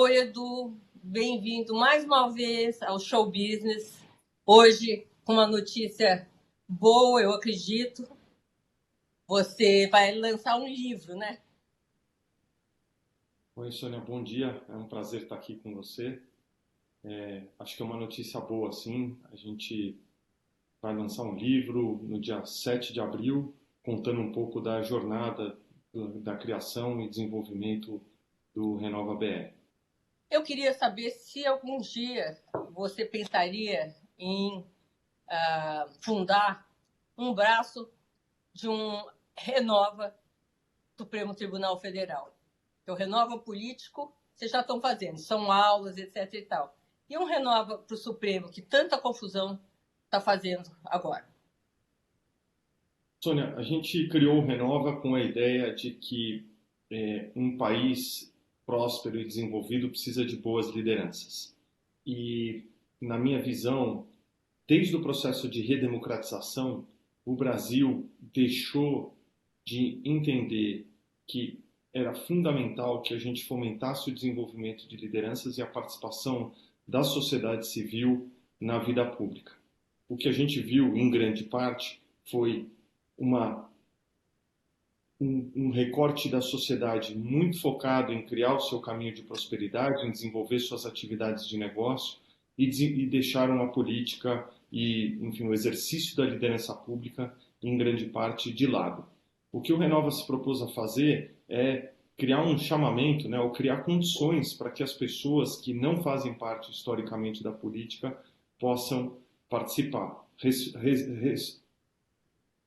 Oi, Edu, bem-vindo mais uma vez ao Show Business. Hoje, com uma notícia boa, eu acredito. Você vai lançar um livro, né? Oi, Sônia, bom dia. É um prazer estar aqui com você. Acho que é uma notícia boa, sim. A gente vai lançar um livro no dia 7 de abril, contando um pouco da jornada da criação e desenvolvimento do Renova BR. Eu queria saber se algum dia você pensaria em fundar um braço de um Renova Supremo Tribunal Federal. O Renova Político, vocês já estão fazendo, são aulas, etc. e tal. E um Renova para o Supremo, que tanta confusão está fazendo agora. Sônia, a gente criou o Renova com a ideia de que um país próspero e desenvolvido precisa de boas lideranças. E, na minha visão, desde o processo de redemocratização, o Brasil deixou de entender que era fundamental que a gente fomentasse o desenvolvimento de lideranças e a participação da sociedade civil na vida pública. O que a gente viu, em grande parte, foi uma um recorte da sociedade muito focado em criar o seu caminho de prosperidade, em desenvolver suas atividades de negócio e deixaram a política e, enfim, o exercício da liderança pública em grande parte de lado. O que o Renova se propôs a fazer é criar um chamamento, né, ou criar condições para que as pessoas que não fazem parte historicamente da política possam participar,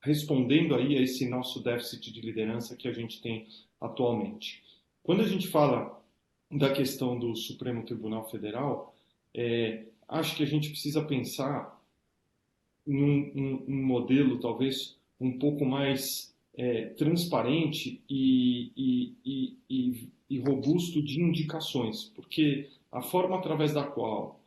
respondendo aí a esse nosso déficit de liderança que a gente tem atualmente. Quando a gente fala da questão do Supremo Tribunal Federal, acho que a gente precisa pensar em um modelo talvez um pouco mais transparente e robusto de indicações, porque a forma através da qual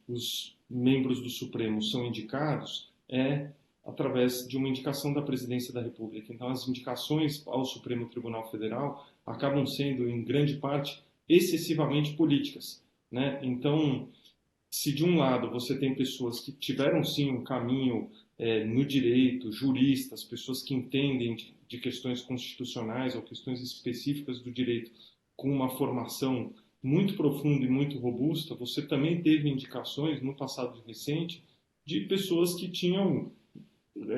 os membros do Supremo são indicados é através de uma indicação da Presidência da República. Então, as indicações ao Supremo Tribunal Federal acabam sendo, em grande parte, excessivamente políticas, né? Então, se de um lado você tem pessoas que tiveram sim um caminho no direito, juristas, pessoas que entendem de questões constitucionais ou questões específicas do direito com uma formação muito profunda e muito robusta, você também teve indicações no passado recente de pessoas que tinham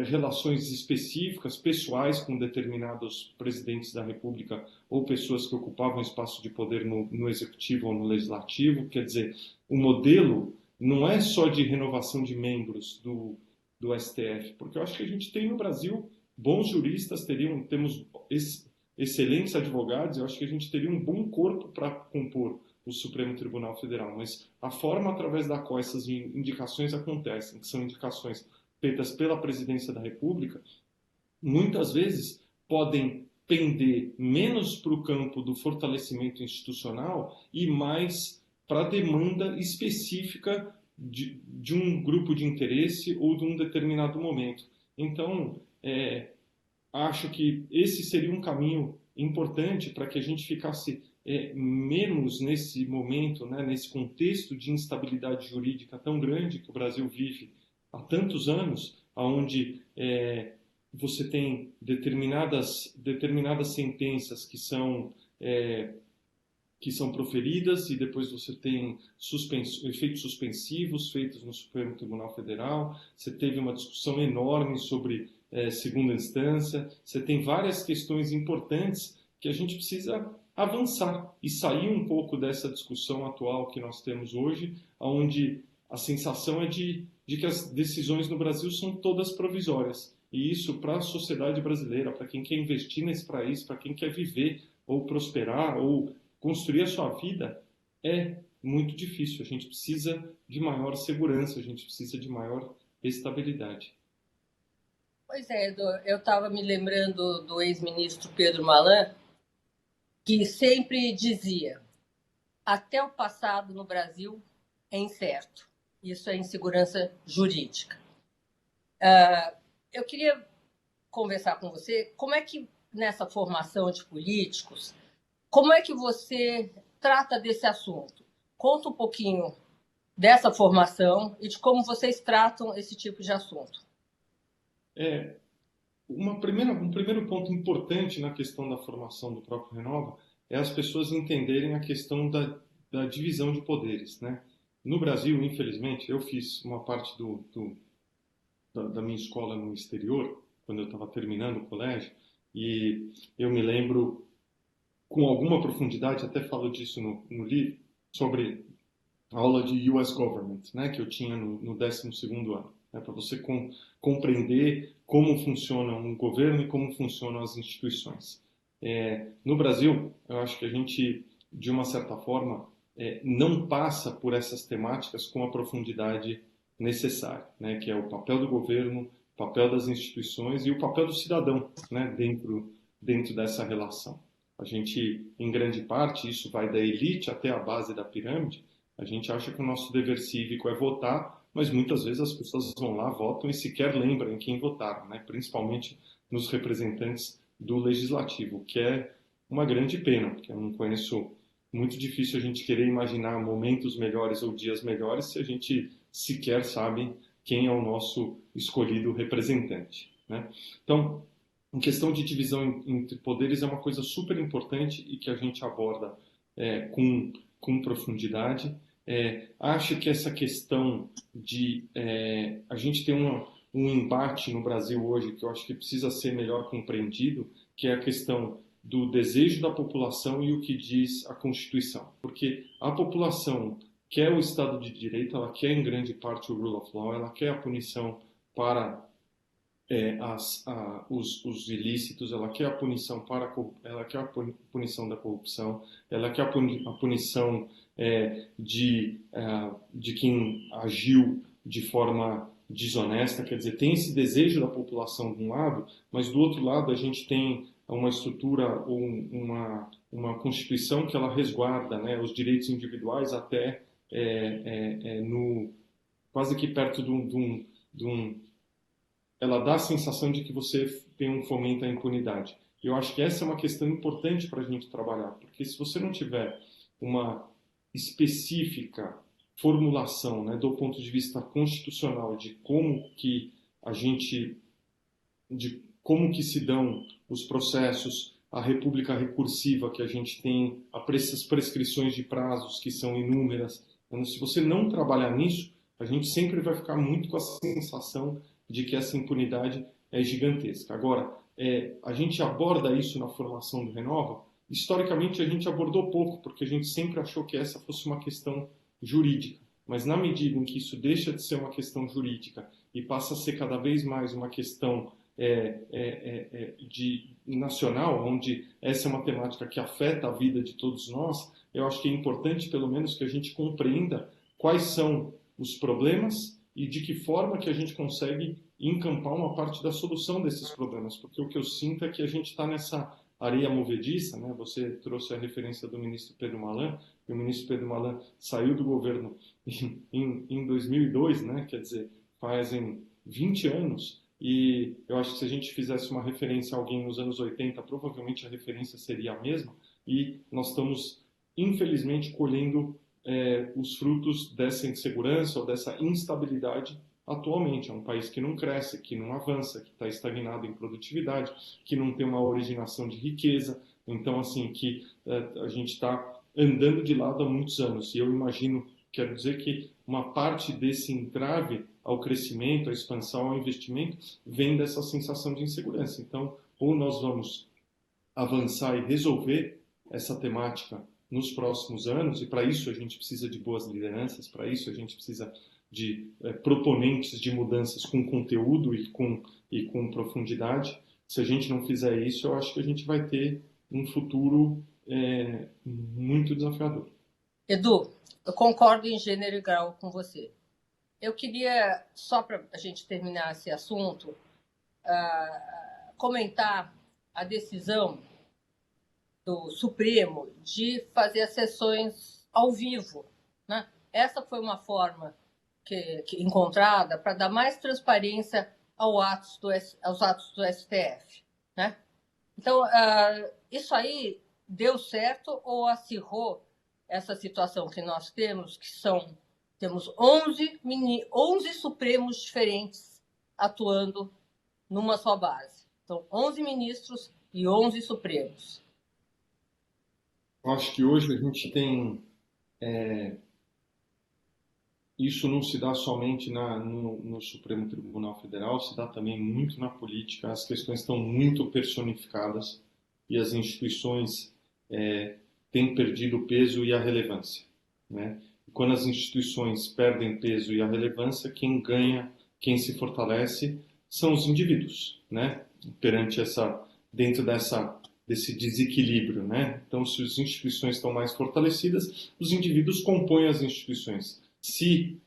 relações específicas, pessoais com determinados presidentes da República ou pessoas que ocupavam espaço de poder no executivo ou no legislativo. Quer dizer, o modelo não é só de renovação de membros do STF, porque eu acho que a gente tem no Brasil bons juristas, temos excelentes advogados, eu acho que a gente teria um bom corpo para compor o Supremo Tribunal Federal, mas a forma através da qual essas indicações acontecem, que são indicações feitas pela Presidência da República, muitas vezes podem pender menos para o campo do fortalecimento institucional e mais para a demanda específica de um grupo de interesse ou de um determinado momento. Então, acho que esse seria um caminho importante para que a gente ficasse menos nesse momento, né, nesse contexto de instabilidade jurídica tão grande que o Brasil vive há tantos anos, onde você tem determinadas sentenças que são proferidas e depois você tem efeitos suspensivos feitos no Supremo Tribunal Federal. Você teve uma discussão enorme sobre segunda instância. Você tem várias questões importantes que a gente precisa avançar e sair um pouco dessa discussão atual que nós temos hoje, onde a sensação é de que as decisões no Brasil são todas provisórias. E isso, para a sociedade brasileira, para quem quer investir nesse país, para quem quer viver ou prosperar ou construir a sua vida, é muito difícil. A gente precisa de maior segurança, a gente precisa de maior estabilidade. Pois é, Edu, eu estava me lembrando do ex-ministro Pedro Malan, que sempre dizia: até o passado no Brasil é incerto. Isso é insegurança jurídica. Eu queria conversar com você como é que, nessa formação de políticos, como é que você trata desse assunto? Conta um pouquinho dessa formação e de como vocês tratam esse tipo de assunto. Um primeiro ponto importante na questão da formação do próprio Renova é as pessoas entenderem a questão da divisão de poderes, né? No Brasil, infelizmente, eu fiz uma parte da minha escola no exterior, quando eu estava terminando o colégio, e eu me lembro com alguma profundidade, até falo disso no livro, sobre a aula de US Government, né, que eu tinha no 12º ano, né, para você compreender como funciona um governo e como funcionam as instituições. No Brasil, eu acho que a gente, de uma certa forma, não passa por essas temáticas com a profundidade necessária, né, que é o papel do governo, o papel das instituições e o papel do cidadão, né, dentro dessa relação. A gente, em grande parte, isso vai da elite até a base da pirâmide. A gente acha que o nosso dever cívico é votar, mas muitas vezes as pessoas vão lá, votam e sequer lembram em quem votaram, né? Principalmente nos representantes do legislativo, que é uma grande pena, porque eu não conheço, muito difícil a gente querer imaginar momentos melhores ou dias melhores se a gente sequer sabe quem é o nosso escolhido representante, né? Então, em questão de divisão entre poderes é uma coisa super importante e que a gente aborda com profundidade. Acho que essa questão de a gente tem um embate no Brasil hoje que eu acho que precisa ser melhor compreendido, que é a questão do desejo da população e o que diz a Constituição. Porque a população quer o Estado de Direito, ela quer em grande parte o rule of law, ela quer a punição para os ilícitos, ela quer a punição ela quer a punição da corrupção, ela quer a punição de quem agiu de forma desonesta, quer dizer, tem esse desejo da população de um lado, mas do outro lado a gente tem uma estrutura ou uma constituição que ela resguarda, né, os direitos individuais até quase que perto de um ela dá a sensação de que você tem um fomento à impunidade. E eu acho que essa é uma questão importante para a gente trabalhar, porque se você não tiver uma específica formulação, né, do ponto de vista constitucional de como que de como que se dão os processos, a república recursiva que a gente tem, essas prescrições de prazos que são inúmeras. Então, se você não trabalhar nisso, a gente sempre vai ficar muito com a sensação de que essa impunidade é gigantesca. Agora, a gente aborda isso na formação do Renova. Historicamente, a gente abordou pouco, porque a gente sempre achou que essa fosse uma questão jurídica. Mas na medida em que isso deixa de ser uma questão jurídica e passa a ser cada vez mais uma questão nacional, onde essa é uma temática que afeta a vida de todos nós, eu acho que é importante, pelo menos, que a gente compreenda quais são os problemas e de que forma que a gente consegue encampar uma parte da solução desses problemas, porque o que eu sinto é que a gente está nessa areia movediça, né? Você trouxe a referência do ministro Pedro Malan, e o ministro Pedro Malan saiu do governo em 2002, né? Quer dizer, fazem 20 anos, e eu acho que se a gente fizesse uma referência a alguém nos anos 80, provavelmente a referência seria a mesma, e nós estamos, infelizmente, colhendo os frutos dessa insegurança ou dessa instabilidade atualmente. É um país que não cresce, que não avança, que está estagnado em produtividade, que não tem uma originação de riqueza. Então, assim, que a gente está andando de lado há muitos anos. E eu imagino, quero dizer que uma parte desse entrave ao crescimento, à expansão, ao investimento, vem dessa sensação de insegurança. Então, ou nós vamos avançar e resolver essa temática nos próximos anos, e para isso a gente precisa de boas lideranças, para isso a gente precisa de proponentes de mudanças com conteúdo e com profundidade. Se a gente não fizer isso, eu acho que a gente vai ter um futuro muito desafiador. Edu, eu concordo em gênero e grau com você. Eu queria, só para a gente terminar esse assunto, comentar a decisão do Supremo de fazer as sessões ao vivo, né? Essa foi uma forma que encontrada para dar mais transparência aos atos do STF, né? Então, isso aí deu certo ou acirrou essa situação que nós temos, temos 11 Supremos diferentes atuando numa só base. Então, 11 ministros e 11 Supremos. Eu acho que hoje a gente tem... Isso não se dá somente no Supremo Tribunal Federal, se dá também muito na política. As questões estão muito personificadas e as instituições têm perdido o peso e a relevância, né? E quando as instituições perdem peso e a relevância, quem ganha, quem se fortalece, são os indivíduos, né? Dentro desse desequilíbrio, né? Então, se as instituições estão mais fortalecidas, os indivíduos compõem as instituições. Se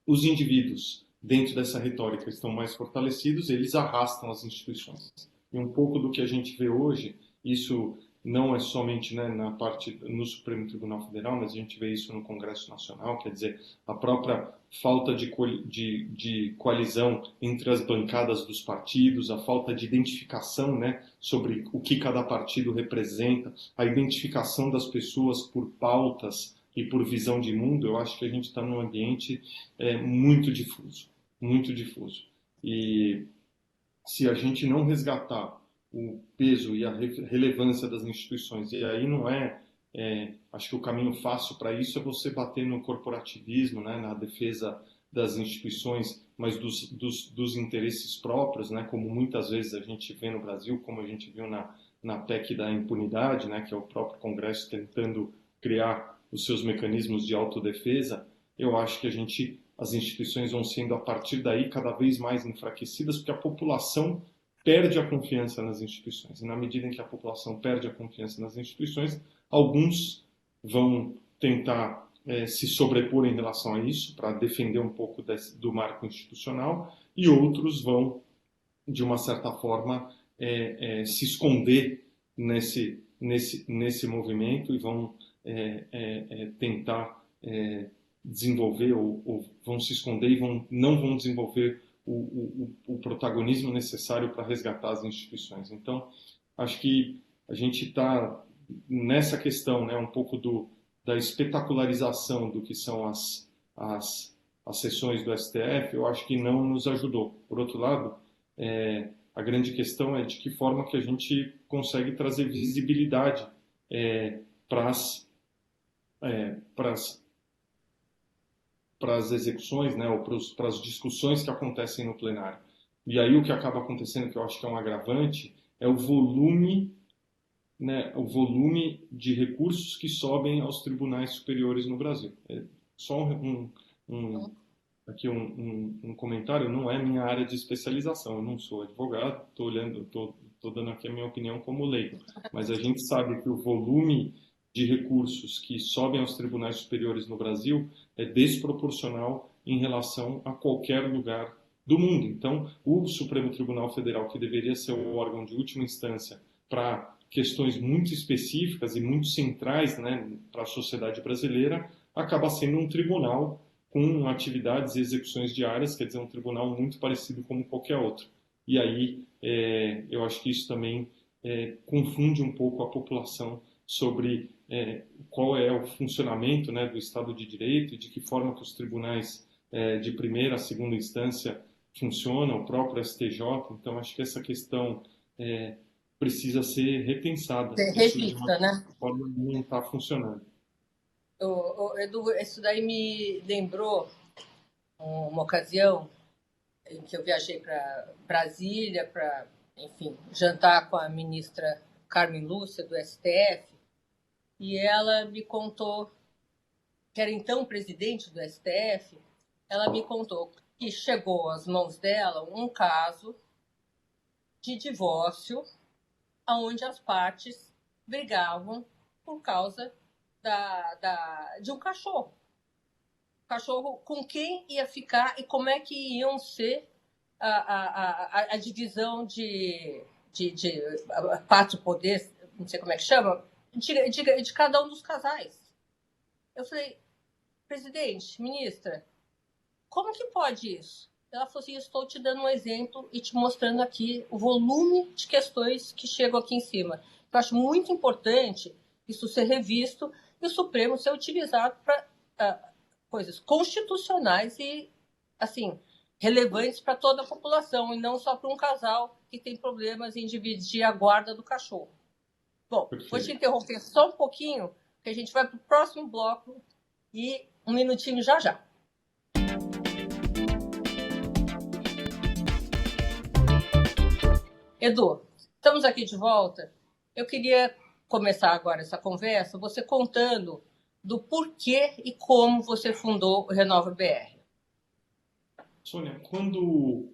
os indivíduos, dentro dessa retórica, estão mais fortalecidos, eles arrastam as instituições. E um pouco do que a gente vê hoje, isso não é somente, né, no Supremo Tribunal Federal, mas a gente vê isso no Congresso Nacional, quer dizer, a própria falta de coalizão entre as bancadas dos partidos, a falta de identificação, né, sobre o que cada partido representa, a identificação das pessoas por pautas e por visão de mundo. Eu acho que a gente está num ambiente muito difuso, muito difuso. E se a gente não resgatar o peso e a relevância das instituições, e aí não acho que o caminho fácil para isso é você bater no corporativismo, né, na defesa das instituições, mas dos interesses próprios, né, como muitas vezes a gente vê no Brasil, como a gente viu na PEC da impunidade, né, que é o próprio Congresso tentando criar os seus mecanismos de autodefesa. Eu acho que as instituições vão sendo, a partir daí, cada vez mais enfraquecidas, porque a população perde a confiança nas instituições. E na medida em que a população perde a confiança nas instituições, alguns vão tentar se sobrepor em relação a isso, para defender um pouco do marco institucional, e outros vão, de uma certa forma, se esconder nesse movimento e vão tentar desenvolver ou vão se esconder e não vão desenvolver o protagonismo necessário para resgatar as instituições. Então, acho que a gente está nessa questão, né, um pouco da espetacularização do que são as sessões do STF. Eu acho que não nos ajudou. Por outro lado, a grande questão é de que forma que a gente consegue trazer visibilidade para as execuções, né, ou para as discussões que acontecem no plenário. E aí o que acaba acontecendo, que eu acho que é um agravante, é o volume, né, o volume de recursos que sobem aos tribunais superiores no Brasil. Só aqui um comentário, não é minha área de especialização, eu não sou advogado, estou dando aqui a minha opinião como leigo, mas a gente sabe que o volume de recursos que sobem aos tribunais superiores no Brasil é desproporcional em relação a qualquer lugar do mundo. Então, o Supremo Tribunal Federal, que deveria ser o órgão de última instância para questões muito específicas e muito centrais, né, para a sociedade brasileira, acaba sendo um tribunal com atividades e execuções diárias, quer dizer, um tribunal muito parecido como qualquer outro. E aí, eu acho que isso também confunde um pouco a população sobre qual é o funcionamento, né, do Estado de Direito e de que forma que os tribunais de primeira a segunda instância funcionam, o próprio STJ. Então, acho que essa questão precisa ser repensada. Revista, né? De forma não está funcionando. Edu, isso daí me lembrou uma ocasião em que eu viajei para Brasília para, enfim, jantar com a ministra Carmen Lúcia, do STF, e ela me contou, que era então presidente do STF, ela me contou que chegou às mãos dela um caso de divórcio onde as partes brigavam por causa de um cachorro. Cachorro com quem ia ficar e como é que iam ser a divisão de pátrio poder, não sei como é que chama, de cada um dos casais. Eu falei, presidente, ministra, como que pode isso? Ela falou assim, estou te dando um exemplo e te mostrando aqui o volume de questões que chegam aqui em cima. Eu acho muito importante isso ser revisto e o Supremo ser utilizado para coisas constitucionais e, assim, relevantes para toda a população, e não só para um casal que tem problemas em dividir a guarda do cachorro. Bom, vou te interromper só um pouquinho, que a gente vai para o próximo bloco e um minutinho já já. Edu, estamos aqui de volta. Eu queria começar agora essa conversa, você contando do porquê e como você fundou o Renova BR. Sônia, quando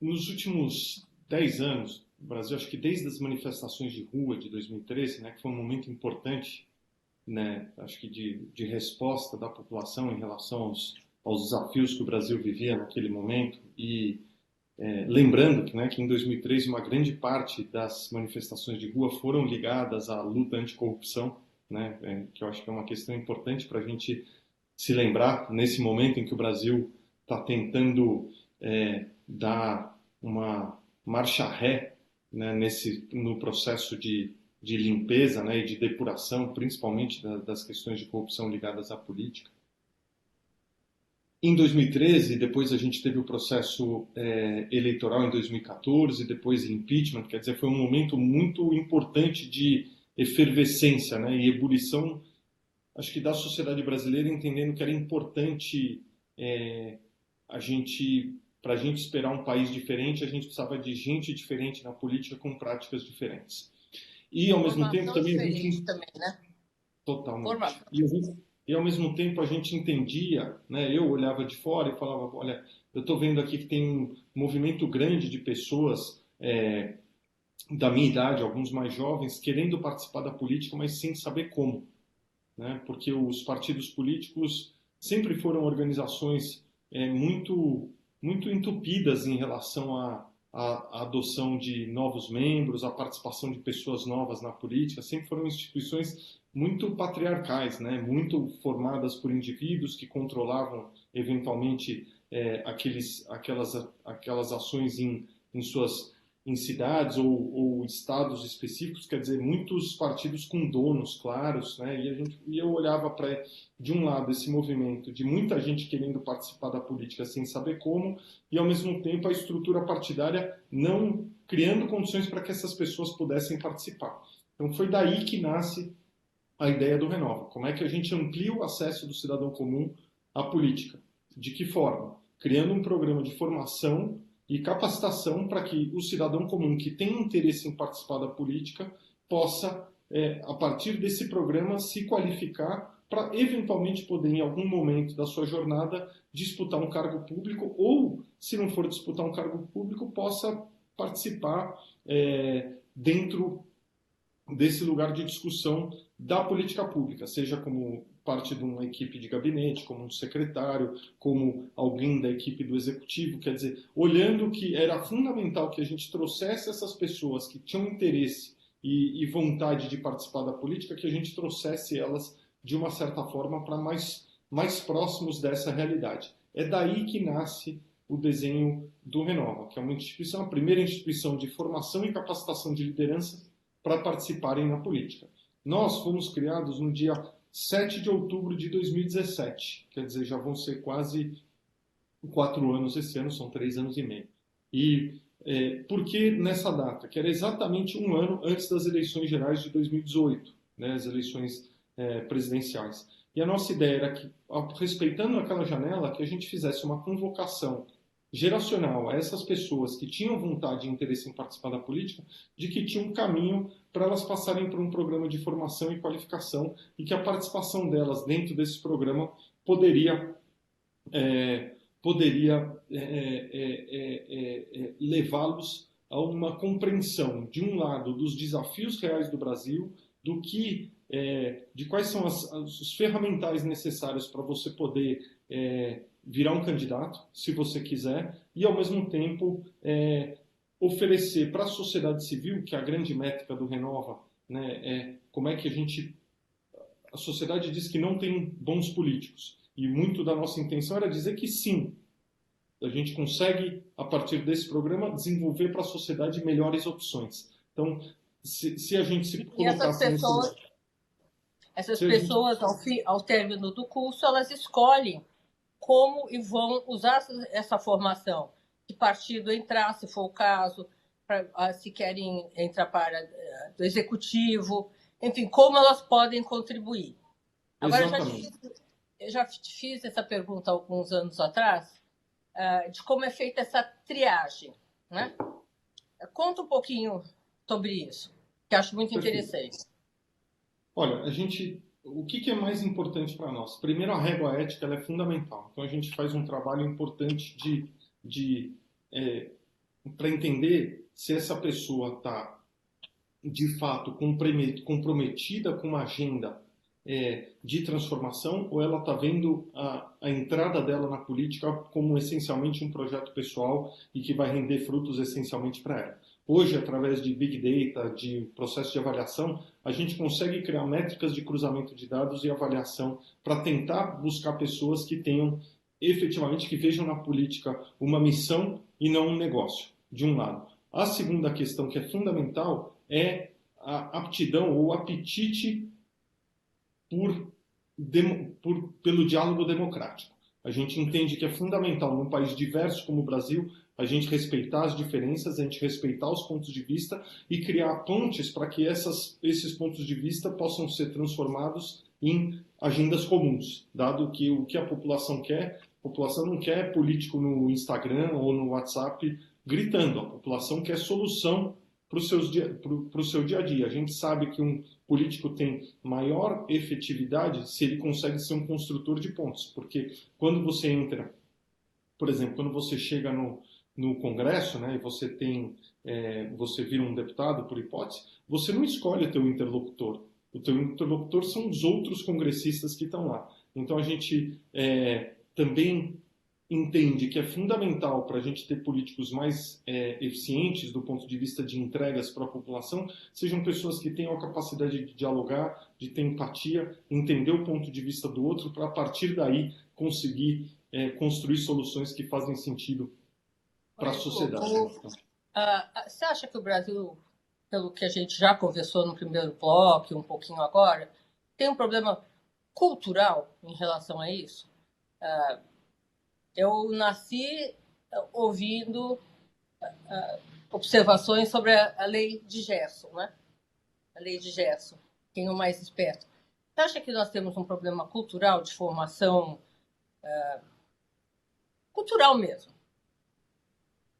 nos últimos 10 anos, no Brasil, acho que desde as manifestações de rua de 2013, né, que foi um momento importante, né, acho que de resposta da população em relação aos desafios que o Brasil vivia naquele momento, e lembrando que, né, que em 2013 uma grande parte das manifestações de rua foram ligadas à luta anticorrupção, né, que eu acho que é uma questão importante para a gente se lembrar nesse momento em que o Brasil está tentando dar uma marcha ré, né, no processo de limpeza, né, e de depuração, principalmente das questões de corrupção ligadas à política. Em 2013, depois a gente teve o processo eleitoral em 2014, depois impeachment, quer dizer, foi um momento muito importante de efervescência, né, e ebulição, acho que da sociedade brasileira, entendendo que era importante para a gente esperar um país diferente, a gente precisava de gente diferente na política com práticas diferentes. E ao mesmo tempo também a gente né? Totalmente. E ao mesmo tempo a gente entendia, né? Eu olhava de fora e falava, olha, eu estou vendo aqui que tem um movimento grande de pessoas da minha idade, alguns mais jovens, querendo participar da política, mas sem saber como, né? Porque os partidos políticos sempre foram organizações muito entupidas em relação à adoção de novos membros, à participação de pessoas novas na política, sempre foram instituições muito patriarcais, né? Muito formadas por indivíduos que controlavam eventualmente aquelas ações em cidades ou estados específicos, quer dizer, muitos partidos com donos claros, né? E eu olhava para, de um lado, esse movimento de muita gente querendo participar da política sem saber como, e ao mesmo tempo a estrutura partidária não criando condições para que essas pessoas pudessem participar. Então foi daí que nasce a ideia do Renova. Como é que a gente amplia o acesso do cidadão comum à política? De que forma? Criando um programa de formação e capacitação para que o cidadão comum que tem interesse em participar da política possa, a partir desse programa, se qualificar para eventualmente poder, em algum momento da sua jornada, disputar um cargo público ou, se não for disputar um cargo público, possa participar dentro desse lugar de discussão da política pública, seja como parte de uma equipe de gabinete, como um secretário, como alguém da equipe do executivo, quer dizer, olhando que era fundamental que a gente trouxesse essas pessoas que tinham interesse e vontade de participar da política, que a gente trouxesse elas, de uma certa forma, para mais próximos dessa realidade. É daí que nasce o desenho do Renova, que é uma instituição, a primeira instituição de formação e capacitação de liderança para participarem na política. Nós fomos criados no dia 7 de outubro de 2017, quer dizer, já vão ser quase 4 anos esse ano, são 3 anos e meio. E por que nessa data? Que era exatamente um ano antes das eleições gerais de 2018, né, as eleições presidenciais. E a nossa ideia era que, respeitando aquela janela, que a gente fizesse uma convocação geracional a essas pessoas que tinham vontade e interesse em participar da política, de que tinha um caminho para elas passarem por um programa de formação e qualificação e que a participação delas dentro desse programa poderia levá-los a uma compreensão, de um lado, dos desafios reais do Brasil, de quais são os ferramentais necessários para você poder virar um candidato, se você quiser, e ao mesmo tempo oferecer para a sociedade civil, que é a grande métrica do Renova, né, como é que a sociedade diz que não tem bons políticos, e muito da nossa intenção era dizer que sim, a gente consegue, a partir desse programa, desenvolver para a sociedade melhores opções. Então, se a gente se colocasse... Essas pessoas, ao término do curso, elas escolhem como e vão usar essa formação, que partido entrar, se for o caso, se querem entrar para do executivo, enfim, como elas podem contribuir. Agora, eu já te fiz essa pergunta há alguns anos atrás, de como é feita essa triagem, né? Conta um pouquinho sobre isso, que eu acho muito interessante. Olha, o que é mais importante para nós? Primeiro, a régua ética ela é fundamental. Então, a gente faz um trabalho importante para entender se essa pessoa está, de fato, comprometida com uma agenda de transformação ou ela está vendo a entrada dela na política como essencialmente um projeto pessoal e que vai render frutos essencialmente para ela. Hoje, através de Big Data, de processo de avaliação, a gente consegue criar métricas de cruzamento de dados e avaliação para tentar buscar pessoas que tenham efetivamente, que vejam na política uma missão e não um negócio, de um lado. A segunda questão que é fundamental é a aptidão ou apetite pelo diálogo democrático. A gente entende que é fundamental, num país diverso como o Brasil, a gente respeitar as diferenças, a gente respeitar os pontos de vista e criar pontes para que esses pontos de vista possam ser transformados em agendas comuns, dado que o que a população quer, a população não quer político no Instagram ou no WhatsApp gritando, a população quer solução para o seu dia a dia. A gente sabe que um político tem maior efetividade se ele consegue ser um construtor de pontos, porque quando você entra, por exemplo, quando você chega no Congresso, né, e você vira um deputado, por hipótese, você não escolhe o teu interlocutor. O teu interlocutor são os outros congressistas que estão lá. Então a gente também entende que é fundamental para a gente ter políticos mais eficientes do ponto de vista de entregas para a população, sejam pessoas que tenham a capacidade de dialogar, de ter empatia, entender o ponto de vista do outro, para a partir daí conseguir construir soluções que fazem sentido para a sociedade. Você acha que o Brasil, pelo que a gente já conversou no primeiro bloco, um pouquinho agora, tem um problema cultural em relação a isso? Eu nasci ouvindo observações sobre a lei de Gerson, né? A lei de Gerson, quem é o mais esperto. Você acha que nós temos um problema cultural de formação cultural mesmo?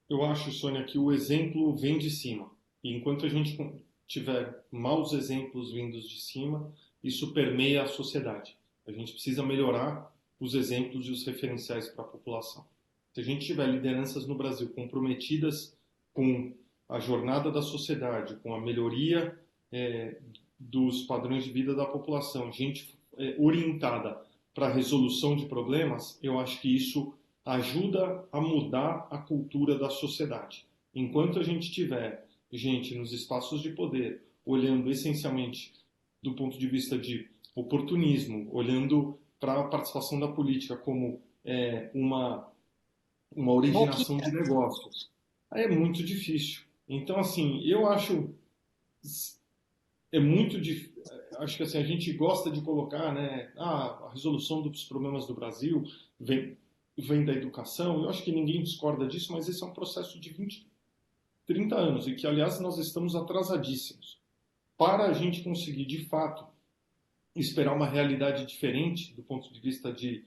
Eu acho, Sônia, que o exemplo vem de cima. E enquanto a gente tiver maus exemplos vindos de cima, isso permeia a sociedade. A gente precisa melhorar os exemplos e os referenciais para a população. Se a gente tiver lideranças no Brasil comprometidas com a jornada da sociedade, com a melhoria dos padrões de vida da população, gente orientada para a resolução de problemas, eu acho que isso ajuda a mudar a cultura da sociedade. Enquanto a gente tiver gente nos espaços de poder olhando essencialmente do ponto de vista de oportunismo, olhando para a participação da política como uma originação de negócios, aí é muito difícil. Então, assim, eu acho muito difícil. Acho que assim, a gente gosta de colocar, né, a resolução dos problemas do Brasil vem da educação. Eu acho que ninguém discorda disso, mas esse é um processo de 20, 30 anos e que, aliás, nós estamos atrasadíssimos. Para a gente conseguir, de fato, esperar uma realidade diferente do ponto de vista de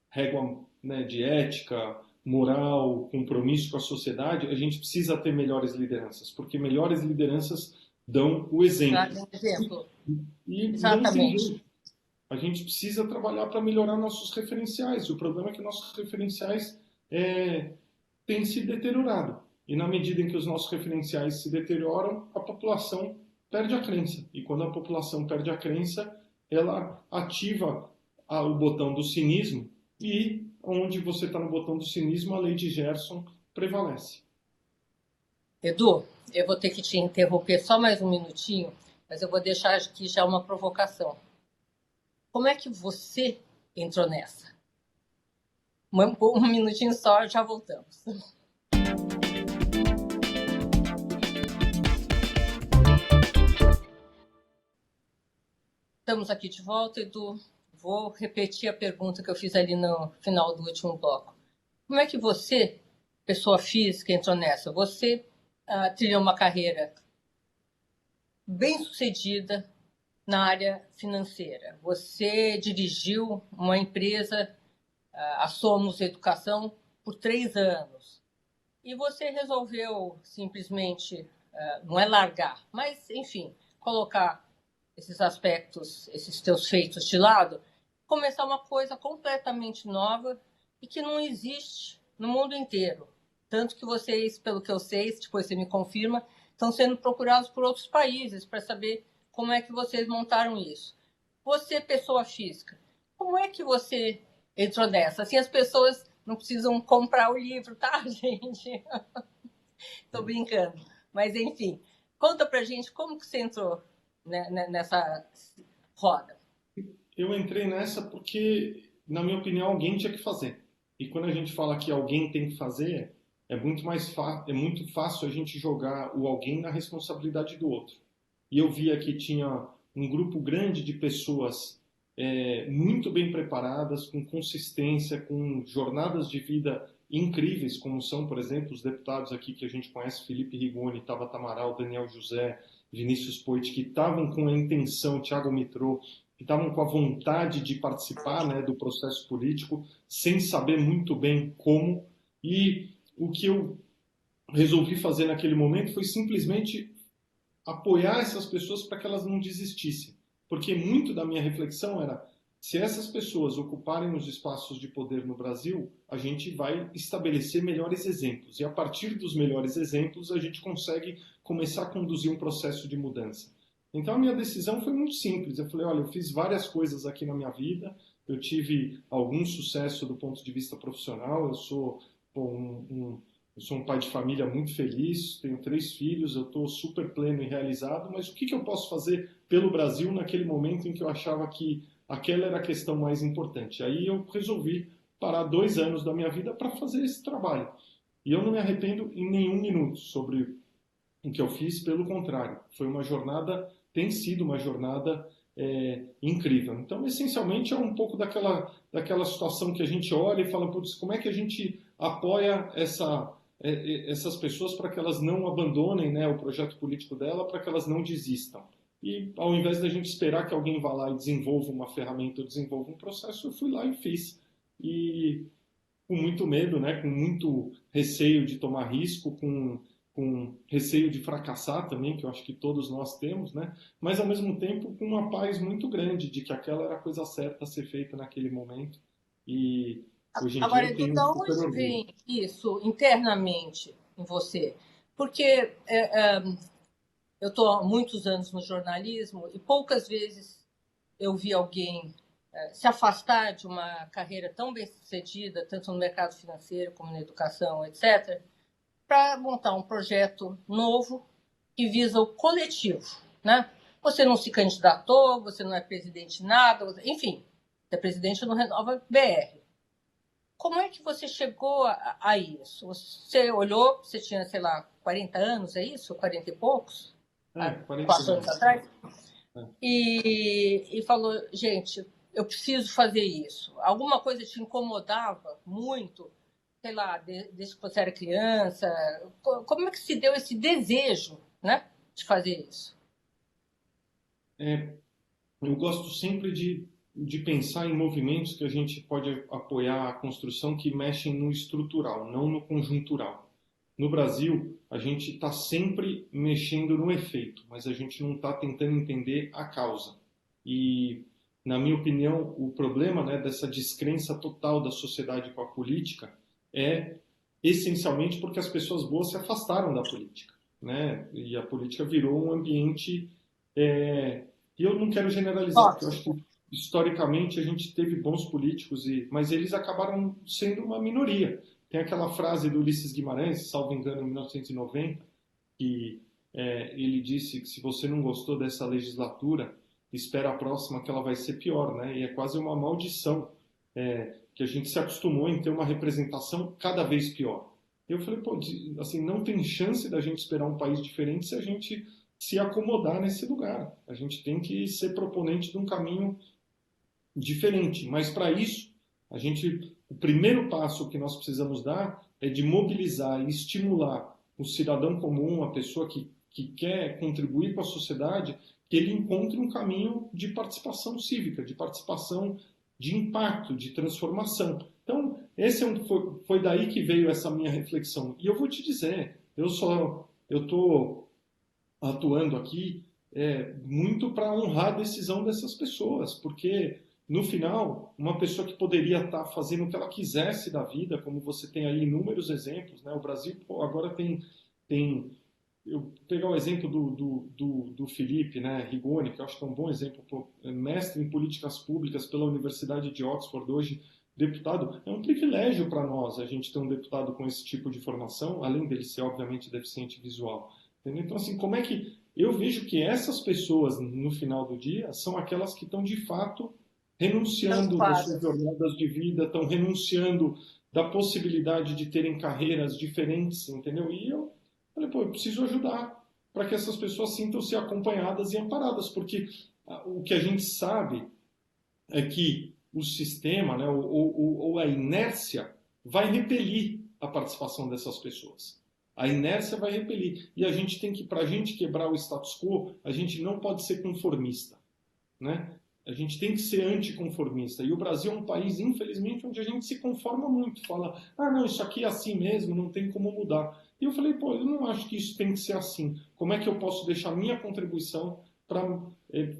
régua, né, de ética, moral, compromisso com a sociedade, a gente precisa ter melhores lideranças, porque melhores lideranças dão o exemplo. E exatamente. A gente precisa trabalhar para melhorar nossos referenciais. O problema é que nossos referenciais têm se deteriorado. E na medida em que os nossos referenciais se deterioram, a população perde a crença. E quando a população perde a crença, ela ativa o botão do cinismo e onde você está no botão do cinismo, a lei de Gerson prevalece. Edu, eu vou ter que te interromper só mais um minutinho, mas eu vou deixar aqui já uma provocação. Como é que você entrou nessa? Um minutinho só, já voltamos. Estamos aqui de volta, Edu. Vou repetir a pergunta que eu fiz ali no final do último bloco. Como é que você, pessoa física, entrou nessa? Você trilhou uma carreira bem-sucedida na área financeira. Você dirigiu uma empresa, a Somos Educação, por 3 anos. E você resolveu simplesmente, não é largar, mas, enfim, colocar esses aspectos, esses teus feitos de lado, começar uma coisa completamente nova e que não existe no mundo inteiro. Tanto que vocês, pelo que eu sei, depois você me confirma, estão sendo procurados por outros países para saber como é que vocês montaram isso. Você, pessoa física, como é que você entrou nessa? Assim, as pessoas não precisam comprar o livro, tá, gente? Estou brincando. Mas, enfim, conta pra gente como que você entrou, né, nessa roda. Eu entrei nessa porque, na minha opinião, alguém tinha que fazer. E quando a gente fala que alguém tem que fazer, é muito fácil a gente jogar o alguém na responsabilidade do outro. E eu via que tinha um grupo grande de pessoas muito bem preparadas, com consistência, com jornadas de vida incríveis, como são, por exemplo, os deputados aqui que a gente conhece, Felipe Rigoni, Tabata Amaral, Daniel José, Vinícius Poit, que estavam com a intenção, Thiago Mitrô, que estavam com a vontade de participar, né, do processo político, sem saber muito bem como. E o que eu resolvi fazer naquele momento foi simplesmente apoiar essas pessoas para que elas não desistissem. Porque muito da minha reflexão era, se essas pessoas ocuparem os espaços de poder no Brasil, a gente vai estabelecer melhores exemplos. E a partir dos melhores exemplos, a gente consegue começar a conduzir um processo de mudança. Então a minha decisão foi muito simples. Eu falei, olha, eu fiz várias coisas aqui na minha vida, eu tive algum sucesso do ponto de vista profissional, eu sou eu sou um pai de família muito feliz, tenho 3 filhos, eu estou super pleno e realizado, mas o que eu posso fazer pelo Brasil naquele momento em que eu achava que aquela era a questão mais importante? Aí eu resolvi parar 2 anos da minha vida para fazer esse trabalho. E eu não me arrependo em nenhum minuto sobre o que eu fiz, pelo contrário, foi uma jornada, tem sido uma jornada incrível. Então, essencialmente, é um pouco daquela situação que a gente olha e fala, putz, como é que a gente apoia essas pessoas para que elas não abandonem, né, o projeto político dela, para que elas não desistam. E ao invés da gente esperar que alguém vá lá e desenvolva uma ferramenta ou desenvolva um processo, eu fui lá e fiz. E com muito medo, né, com muito receio de tomar risco, com receio de fracassar também, que eu acho que todos nós temos, né? Mas ao mesmo tempo com uma paz muito grande de que aquela era a coisa certa a ser feita naquele momento. E hoje em dia Agora, eu Edu, tenho da super onde orgulho. vem isso internamente em você? Porque eu estou há muitos anos no jornalismo e poucas vezes eu vi alguém se afastar de uma carreira tão bem-sucedida, tanto no mercado financeiro como na educação, etc., para montar um projeto novo que visa o coletivo, né? Você não se candidatou, você não é presidente de nada, enfim, você é presidente do Renova BR. Como é que você chegou a isso? Você olhou, você tinha, sei lá, 40 anos, é isso? 40 e poucos? Há 40 4 anos anos. atrás? É. E falou, gente, eu preciso fazer isso. Alguma coisa te incomodava muito? Sei lá, desde que você era criança? Como é que se deu esse desejo, né, de fazer isso? Eu gosto sempre de pensar em movimentos que a gente pode apoiar a construção que mexem no estrutural, não no conjuntural. No Brasil, a gente está sempre mexendo no efeito, mas a gente não está tentando entender a causa. E, na minha opinião, o problema, né, dessa descrença total da sociedade com a política é essencialmente porque as pessoas boas se afastaram da política, né? E a política virou um ambiente e eu não quero generalizar, porque eu acho Tóxico. que historicamente a gente teve bons políticos, mas eles acabaram sendo uma minoria. Tem aquela frase do Ulisses Guimarães, salvo engano, em 1990, que ele disse que se você não gostou dessa legislatura, espera a próxima que ela vai ser pior, né? E é quase uma maldição que a gente se acostumou em ter uma representação cada vez pior. Eu falei, pô, assim, não tem chance da gente esperar um país diferente se a gente se acomodar nesse lugar. A gente tem que ser proponente de um caminho diferente. Mas para isso, o primeiro passo que nós precisamos dar é de mobilizar e estimular o cidadão comum, a pessoa que quer contribuir com a sociedade, que ele encontre um caminho de participação cívica, de participação de impacto, de transformação. Então, foi daí que veio essa minha reflexão. E eu vou te dizer, eu estou atuando aqui muito para honrar a decisão dessas pessoas, porque no final, uma pessoa que poderia estar fazendo o que ela quisesse da vida, como você tem aí inúmeros exemplos, né? O Brasil agora tem eu pegar o exemplo do Felipe, né, Rigoni, que eu acho que é um bom exemplo, mestre em políticas públicas pela Universidade de Oxford, hoje deputado. É um privilégio para nós a gente ter um deputado com esse tipo de formação, além dele ser, obviamente, deficiente visual. Entendeu? Então, assim, como é que eu vejo que essas pessoas, no final do dia, são aquelas que estão, de fato, renunciando das suas jornadas de vida, estão renunciando da possibilidade de terem carreiras diferentes, entendeu? E eu falei, pô, eu preciso ajudar para que essas pessoas sintam-se acompanhadas e amparadas, porque o que a gente sabe é que o sistema, né, ou a inércia, vai repelir a participação dessas pessoas. A inércia vai repelir. E a gente tem que, para a gente quebrar o status quo, a gente não pode ser conformista, né? A gente tem que ser anticonformista. E o Brasil é um país, infelizmente, onde a gente se conforma muito. Fala, não, isso aqui é assim mesmo, não tem como mudar. E eu falei, pô, eu não acho que isso tem que ser assim. Como é que eu posso deixar minha contribuição para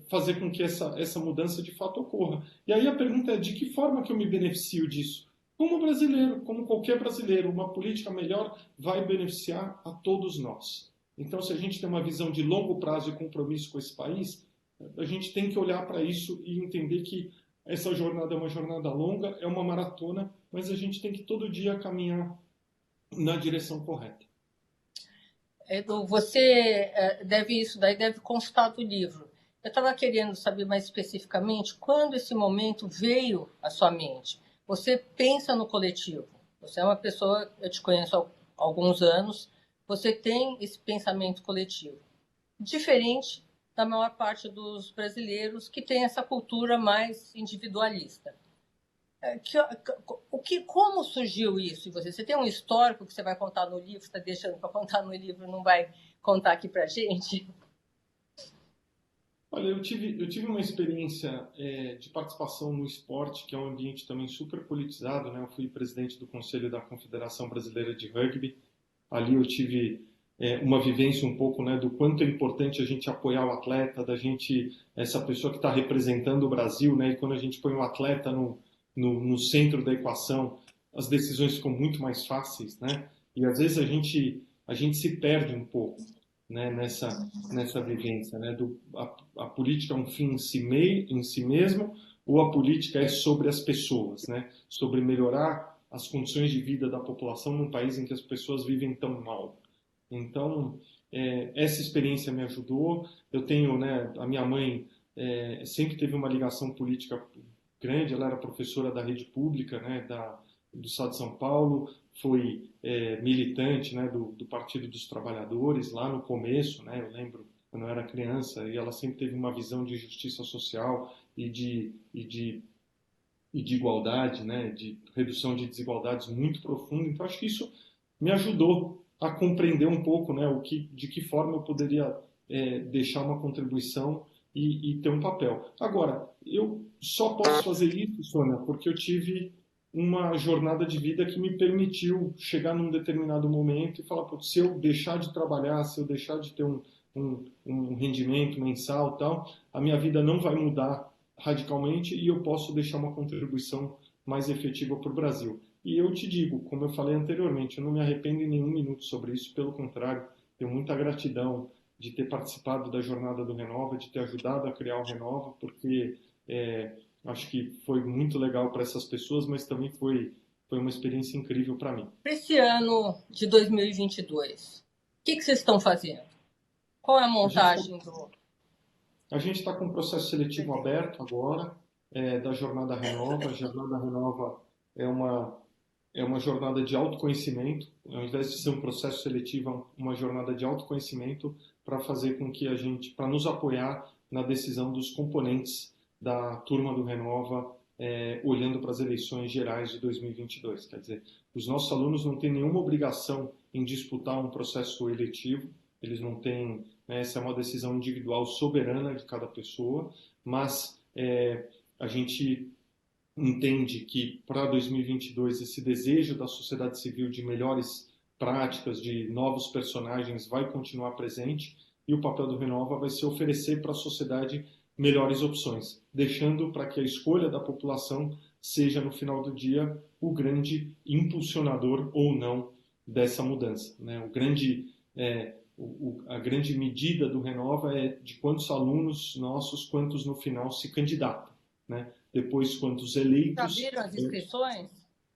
fazer com que essa mudança de fato ocorra? E aí a pergunta é, de que forma que eu me beneficio disso? Como brasileiro, como qualquer brasileiro, uma política melhor vai beneficiar a todos nós. Então, se a gente tem uma visão de longo prazo e compromisso com esse país, a gente tem que olhar para isso e entender que essa jornada é uma jornada longa, é uma maratona, mas a gente tem que todo dia caminhar na direção correta. Edu, você deve constar do livro. Eu estava querendo saber mais especificamente quando esse momento veio à sua mente. Você pensa no coletivo. Você é uma pessoa, eu te conheço há alguns anos, você tem esse pensamento coletivo. Diferente da maior parte dos brasileiros que tem essa cultura mais individualista. Como surgiu isso em você? Você tem um histórico que você vai contar no livro, está deixando para contar no livro, não vai contar aqui para a gente? Olha, eu tive uma experiência de participação no esporte, que é um ambiente também super politizado, né? Eu fui presidente do Conselho da Confederação Brasileira de Rugby. Ali eu tive uma vivência um pouco, né, do quanto é importante a gente apoiar o atleta, essa pessoa que está representando o Brasil, né? E quando a gente põe o atleta no centro da equação, as decisões ficam muito mais fáceis, né? E às vezes a gente se perde um pouco, né, nessa vivência, né? A política é um fim em si mesmo, ou a política é sobre as pessoas, né? Sobre melhorar as condições de vida da população num país em que as pessoas vivem tão mal. Então, essa experiência me ajudou. Eu tenho, né, a minha mãe sempre teve uma ligação política grande, ela era professora da rede pública, né, do Estado de São Paulo, foi militante, né, do Partido dos Trabalhadores lá no começo, né, eu lembro quando eu era criança, e ela sempre teve uma visão de justiça social e de igualdade, né, de redução de desigualdades muito profunda. Então, acho que isso me ajudou a compreender um pouco, né, de que forma eu poderia deixar uma contribuição e ter um papel. Agora, eu só posso fazer isso, Sônia, porque eu tive uma jornada de vida que me permitiu chegar num determinado momento e falar, se eu deixar de trabalhar, se eu deixar de ter um rendimento mensal e tal, a minha vida não vai mudar radicalmente e eu posso deixar uma contribuição mais efetiva para o Brasil. E eu te digo, como eu falei anteriormente, eu não me arrependo em nenhum minuto sobre isso, pelo contrário, tenho muita gratidão de ter participado da jornada do Renova, de ter ajudado a criar o Renova, porque acho que foi muito legal para essas pessoas, mas também foi uma experiência incrível para mim. Esse ano de 2022, o que vocês estão fazendo? Qual é a montagem do... A gente está com um processo seletivo aberto agora, da Jornada Renova. A Jornada Renova é uma jornada de autoconhecimento. Ao invés de ser um processo seletivo, é uma jornada de autoconhecimento para fazer com que para nos apoiar na decisão dos componentes da turma do Renova, olhando para as eleições gerais de 2022. Quer dizer, os nossos alunos não têm nenhuma obrigação em disputar um processo eletivo, eles não têm, né, essa é uma decisão individual soberana de cada pessoa, mas a gente entende que para 2022 esse desejo da sociedade civil de melhores práticas, de novos personagens vai continuar presente, e o papel do Renova vai ser oferecer para a sociedade melhores opções, deixando para que a escolha da população seja, no final do dia, o grande impulsionador ou não dessa mudança, né? A grande medida do Renova é de quantos alunos nossos, quantos no final se candidatam, né? Depois, quantos eleitos... Já viram as inscrições?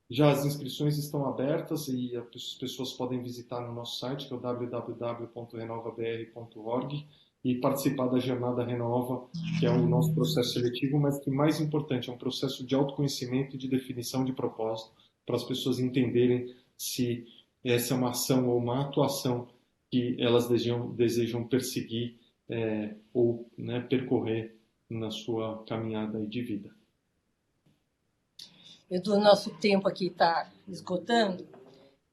Já as inscrições estão abertas e as pessoas podem visitar no nosso site, que é o www.renovabr.org, e participar da Jornada Renova, que é o nosso processo seletivo, mas que, mais importante, é um processo de autoconhecimento e de definição de propósito, para as pessoas entenderem se essa é uma ação ou uma atuação que elas desejam perseguir ou, né, percorrer na sua caminhada de vida. Edu, nosso tempo aqui está esgotando.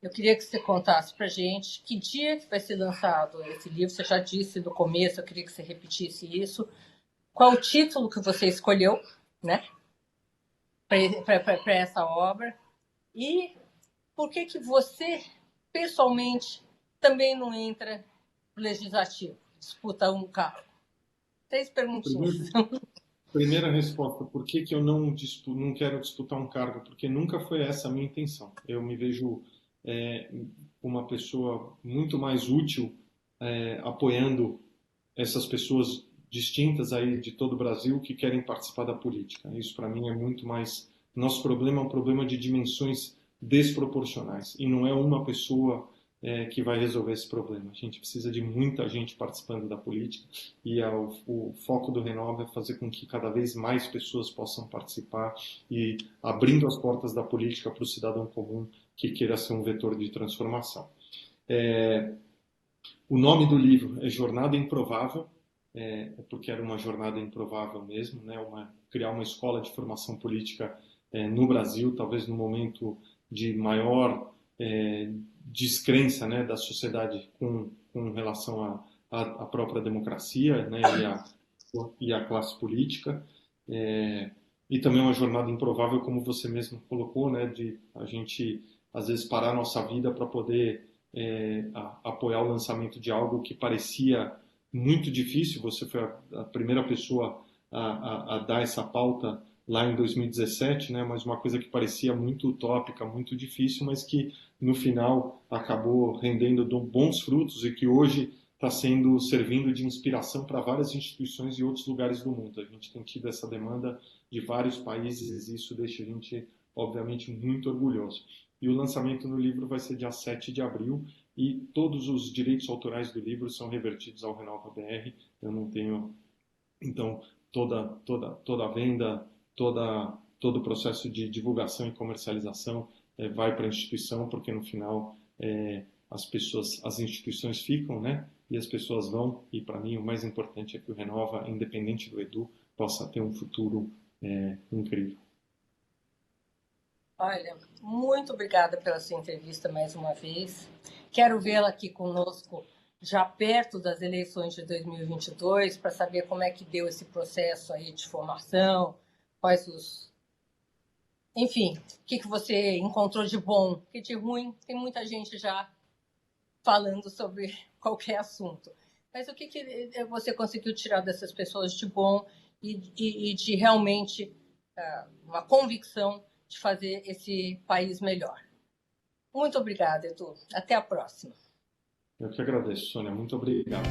Eu queria que você contasse para a gente que dia que vai ser lançado esse livro. Você já disse no começo, eu queria que você repetisse isso. Qual o título que você escolheu, né, para essa obra? E por que você, pessoalmente, também não entra no legislativo, disputa um cargo? 3 perguntinhas. Primeira resposta, por que eu não quero disputar um cargo? Porque nunca foi essa a minha intenção. Eu me vejo uma pessoa muito mais útil apoiando essas pessoas distintas aí de todo o Brasil que querem participar da política. Isso para mim é muito mais... Nosso problema é um problema de dimensões desproporcionais e não é uma pessoa que vai resolver esse problema. A gente precisa de muita gente participando da política e o foco do Renova é fazer com que cada vez mais pessoas possam participar e abrindo as portas da política para o cidadão comum que queira ser um vetor de transformação. O nome do livro é Jornada Improvável, porque era uma jornada improvável mesmo, né? Criar uma escola de formação política no Brasil, talvez no momento de maior descrença, né, da sociedade com relação à própria democracia, né, e à classe política. E também uma jornada improvável, como você mesmo colocou, né, de a gente às vezes parar a nossa vida para poder apoiar o lançamento de algo que parecia muito difícil. Você foi a primeira pessoa a dar essa pauta lá em 2017, né? Mas uma coisa que parecia muito utópica, muito difícil, mas que no final acabou rendendo bons frutos e que hoje está servindo de inspiração para várias instituições e outros lugares do mundo. A gente tem tido essa demanda de vários países e isso deixa a gente, obviamente, muito orgulhoso. E o lançamento do livro vai ser dia 7 de abril e todos os direitos autorais do livro são revertidos ao Renova BR. Eu não tenho... Então, toda a venda, todo o processo de divulgação e comercialização vai para a instituição, porque no final as instituições ficam, né? E as pessoas vão, e para mim o mais importante é que o Renova, independente do Edu, possa ter um futuro incrível. Olha, muito obrigada pela sua entrevista mais uma vez. Quero vê-la aqui conosco já perto das eleições de 2022 para saber como é que deu esse processo aí de formação, quais os... Enfim, o que você encontrou de bom, porque de ruim tem muita gente já falando sobre qualquer assunto. Mas o que você conseguiu tirar dessas pessoas de bom e de realmente uma convicção de fazer esse país melhor? Muito obrigada, Edu. Até a próxima. Eu que agradeço, Sônia. Muito obrigado.